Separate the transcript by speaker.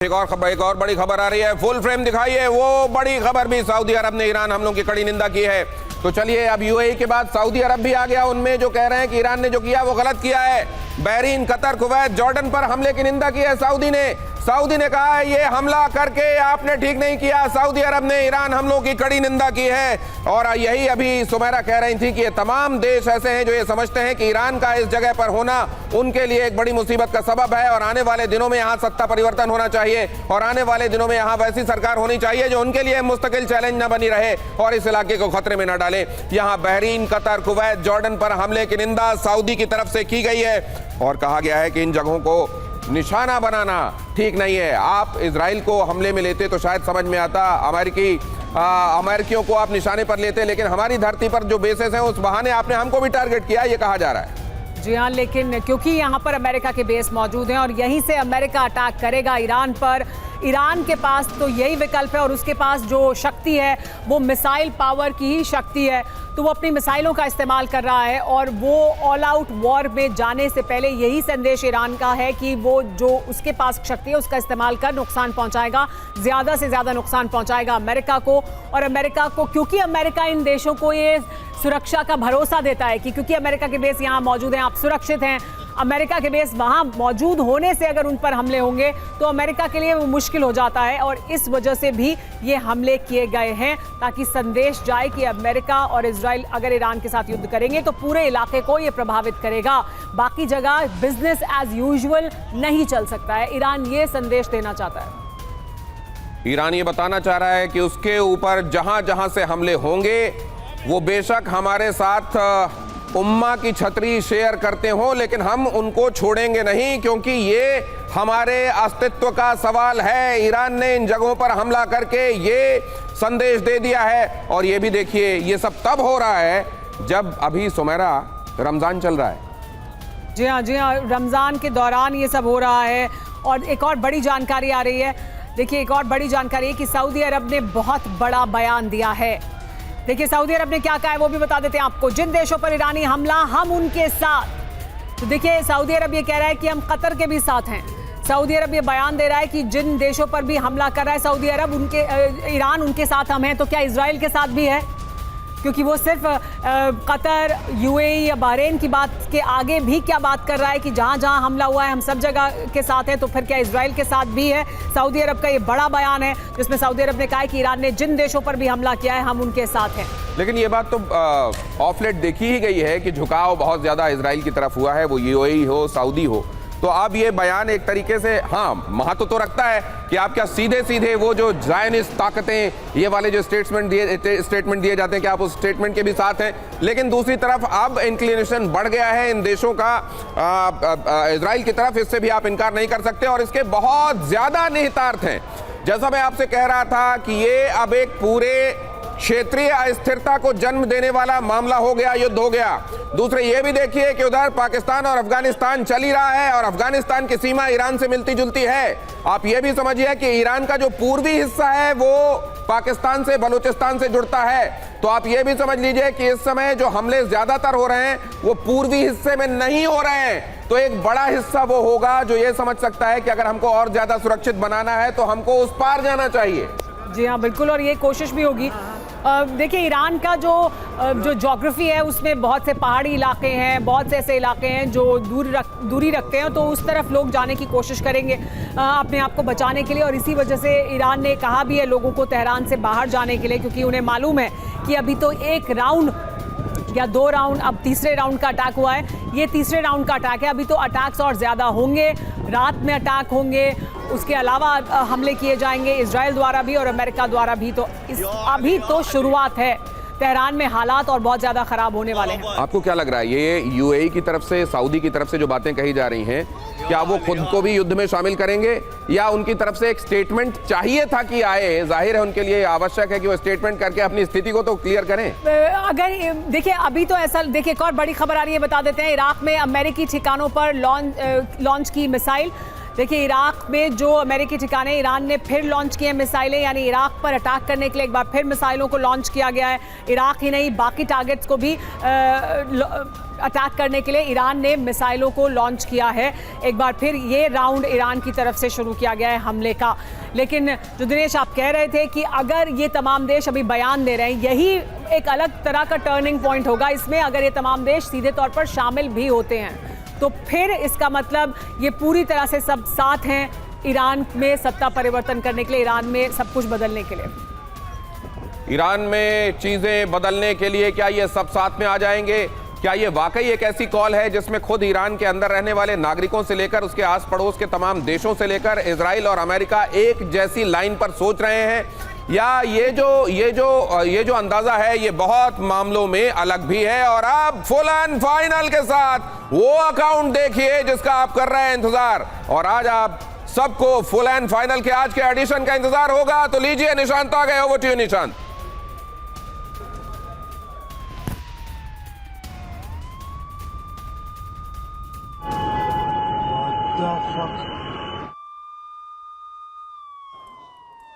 Speaker 1: एक और बड़ी खबर आ रही है। फुल फ्रेम दिखाइए वो बड़ी खबर भी। सऊदी अरब ने ईरान हमलों की कड़ी निंदा की है। तो चलिए अब यूएई के बाद सऊदी अरब भी आ गया उनमें, जो कह रहे हैं कि ईरान ने जो किया वो गलत किया है। बहरीन, कतर, कुवैत, जॉर्डन पर हमले की निंदा की है सऊदी ने कहा है ये हमला करके आपने ठीक नहीं किया। सऊदी अरब ने ईरान हमलों की कड़ी निंदा की है। और यही अभी सुमेरा कह रही थी कि ये तमाम देश ऐसे हैं जो ये समझते हैं कि ईरान का इस जगह पर होना उनके लिए एक बड़ी मुसीबत का सबब है और आने वाले दिनों में यहाँ सत्ता परिवर्तन होना चाहिए और आने वाले दिनों में यहाँ वैसी सरकार होनी चाहिए जो उनके लिए मुस्तकिल चैलेंज न बनी रहे और इस इलाके को खतरे में न डाले। यहाँ बहरीन, कतर, कुवैत, जॉर्डन पर हमले की निंदा सऊदी की तरफ से की गई है और कहा गया है कि इन जगहों को निशाना बनाना ठीक नहीं है। आप इजराइल को हमले में लेते तो शायद समझ में आता, अमेरिकियों को आप निशाने पर लेते, लेकिन हमारी धरती पर जो बेसेस हैं उस बहाने आपने हमको भी टारगेट किया, ये कहा जा रहा है।
Speaker 2: जी हाँ, लेकिन क्योंकि यहाँ पर अमेरिका के बेस मौजूद हैं और यहीं से अमेरिका अटैक करेगा ईरान पर। ईरान के पास तो यही विकल्प है और उसके पास जो शक्ति है वो मिसाइल पावर की ही शक्ति है, तो वो अपनी मिसाइलों का इस्तेमाल कर रहा है और वो ऑल आउट वॉर में जाने से पहले यही संदेश ईरान का है कि वो जो उसके पास शक्ति है उसका इस्तेमाल कर नुकसान पहुंचाएगा, ज़्यादा से ज़्यादा नुकसान पहुंचाएगा अमेरिका को। और अमेरिका को, क्योंकि अमेरिका इन देशों को ये सुरक्षा का भरोसा देता है कि क्योंकि अमेरिका के बेस यहाँ मौजूद हैं, आप सुरक्षित हैं। अमेरिका के बेस वहाँ मौजूद होने से अगर उन पर हमले होंगे तो अमेरिका के लिए वो मुश्किल हो जाता है और इस वजह से भी ये हमले किए गए हैं ताकि संदेश जाए कि अमेरिका और इजराइल अगर ईरान के साथ युद्ध करेंगे तो पूरे इलाके को ये प्रभावित करेगा, बाकी जगह बिजनेस एज यूजुअल नहीं चल सकता है। ईरान ये संदेश देना चाहता है।
Speaker 1: ईरान ये बताना चाह रहा है कि उसके ऊपर जहां जहां से हमले होंगे वो बेशक हमारे साथ उम्मा की छतरी शेयर करते हो, लेकिन हम उनको छोड़ेंगे नहीं क्योंकि ये हमारे अस्तित्व का सवाल है। ईरान ने इन जगहों पर हमला करके ये संदेश दे दिया है। और ये भी देखिए, ये सब तब हो रहा है जब अभी सुमेरा रमजान चल रहा है।
Speaker 2: जी हाँ, रमजान के दौरान ये सब हो रहा है। और एक और बड़ी जानकारी आ रही है, देखिए एक और बड़ी जानकारी है कि सऊदी अरब ने बहुत बड़ा बयान दिया है। देखिए सऊदी अरब ने क्या कहा है वो भी बता देते हैं आपको। जिन देशों पर ईरानी हमला हम उनके साथ, तो देखिए सऊदी अरब ये कह रहा है कि हम कतर के भी साथ हैं। सऊदी अरब ये बयान दे रहा है कि जिन देशों पर भी हमला कर रहा है सऊदी अरब, ईरान उनके साथ हम हैं। तो क्या इजराइल के साथ भी है? क्योंकि वो सिर्फ कतर, यूएई या बहरीन की बात के आगे भी क्या बात कर रहा है कि जहां जहां हमला हुआ है हम सब जगह के साथ हैं, तो फिर क्या इजराइल के साथ भी है? सऊदी अरब का ये बड़ा बयान है जिसमें सऊदी अरब ने कहा है कि ईरान ने जिन देशों पर भी हमला किया है हम उनके साथ हैं।
Speaker 1: लेकिन ये बात तो ऑफ लेट देखी ही गई है कि झुकाव बहुत ज्यादा इजराइल की तरफ हुआ है, वो यूएई हो, सऊदी हो। तो अब ये बयान एक तरीके से हाँ महत्व तो रखता है कि आप क्या सीधे सीधे वो जो ज़ायनिस्ट ताकतें, ये वाले जो स्टेटमेंट दिए जाते हैं कि आप उस स्टेटमेंट के भी साथ हैं। लेकिन दूसरी तरफ अब इंक्लिनेशन बढ़ गया है इन देशों का इजराइल की तरफ, इससे भी आप इनकार नहीं कर सकते और इसके बहुत ज़्यादा निहितार्थ हैं। जैसा मैं आपसे कह रहा था कि ये अब एक पूरे क्षेत्रीय अस्थिरता को जन्म देने वाला मामला हो गया, युद्ध हो गया। दूसरे ये भी देखिए कि उधर पाकिस्तान और अफगानिस्तान चल ही रहा है और अफगानिस्तान की सीमा ईरान से मिलती जुलती है। आप ये भी समझिए कि ईरान का जो पूर्वी हिस्सा है वो पाकिस्तान से, बलूचिस्तान से जुड़ता है। तो आप ये भी समझ लीजिए कि इस समय जो हमले ज्यादातर हो रहे हैं वो पूर्वी हिस्से में नहीं हो रहे हैं। तो एक बड़ा हिस्सा वो होगा जो ये समझ सकता है कि अगर हमको और ज्यादा सुरक्षित बनाना है तो हमको उस पार जाना चाहिए।
Speaker 2: जी हाँ बिल्कुल, और ये कोशिश भी होगी। देखिए ईरान का जो ज्योग्राफी है उसमें बहुत से पहाड़ी इलाके हैं, बहुत से ऐसे इलाके हैं जो दूरी रखते हैं, तो उस तरफ लोग जाने की कोशिश करेंगे अपने आप को बचाने के लिए। और इसी वजह से ईरान ने कहा भी है लोगों को तेहरान से बाहर जाने के लिए, क्योंकि उन्हें मालूम है कि अभी तो एक राउंड या 2 राउंड, अब तीसरे राउंड का अटैक हुआ है, ये तीसरे राउंड का अटैक है। अभी तो अटैक्स और ज़्यादा होंगे, रात में अटैक होंगे, उसके अलावा हमले किए जाएंगे इजराइल द्वारा भी और अमेरिका द्वारा भी। तो अभी तो शुरुआत है, तेहरान में हालात और बहुत ज़्यादा ख़राब होने वाले हैं।
Speaker 1: आपको क्या लग रहा है ये यूएई की तरफ से, सऊदी की तरफ से जो बातें कही जा रही हैं, क्या वो खुद को भी युद्ध में शामिल करेंगे या उनकी तरफ से एक स्टेटमेंट चाहिए था कि आए? जाहिर है उनके लिए आवश्यक है कि वो स्टेटमेंट करके अपनी स्थिति को तो क्लियर करें।
Speaker 2: अगर देखिए अभी तो ऐसा, देखिए एक और बड़ी खबर आ रही है, बता देते हैं। इराक में अमेरिकी ठिकानों पर लॉन्च की मिसाइल, देखिए, इराक में जो अमेरिकी ठिकाने, ईरान ने फिर लॉन्च किए मिसाइलें, यानी इराक पर अटैक करने के लिए एक बार फिर मिसाइलों को लॉन्च किया गया है। इराक ही नहीं, बाकी टारगेट्स को भी अटैक करने के लिए ईरान ने मिसाइलों को लॉन्च किया है। एक बार फिर ये राउंड ईरान की तरफ से शुरू किया गया है हमले का। लेकिन जो दिनेश आप कह रहे थे कि अगर ये तमाम देश अभी बयान दे रहे हैं, यही एक अलग तरह का टर्निंग पॉइंट होगा इसमें, अगर ये तमाम देश सीधे तौर पर शामिल भी होते हैं तो फिर इसका मतलब ये पूरी तरह से सब साथ हैं ईरान में सत्ता परिवर्तन करने के लिए, ईरान में सब कुछ बदलने के लिए।
Speaker 1: ईरान में चीजें बदलने के लिए क्या ये सब साथ में आ जाएंगे? क्या ये वाकई एक ऐसी कॉल है जिसमें खुद ईरान के अंदर रहने वाले नागरिकों से लेकर उसके आस पड़ोस के तमाम देशों से लेकर इजराइल और अमेरिका एक जैसी लाइन पर सोच रहे हैं, या ये जो अंदाजा है ये बहुत मामलों में अलग भी है? और अब फुल एंड फाइनल के साथ वो अकाउंट देखिए जिसका आप कर रहे हैं इंतजार, और आज आप सबको फुल एंड फाइनल के आज के एडिशन का इंतजार होगा। तो लीजिए, निशांत आ गए, ओवर टू यू निशांत।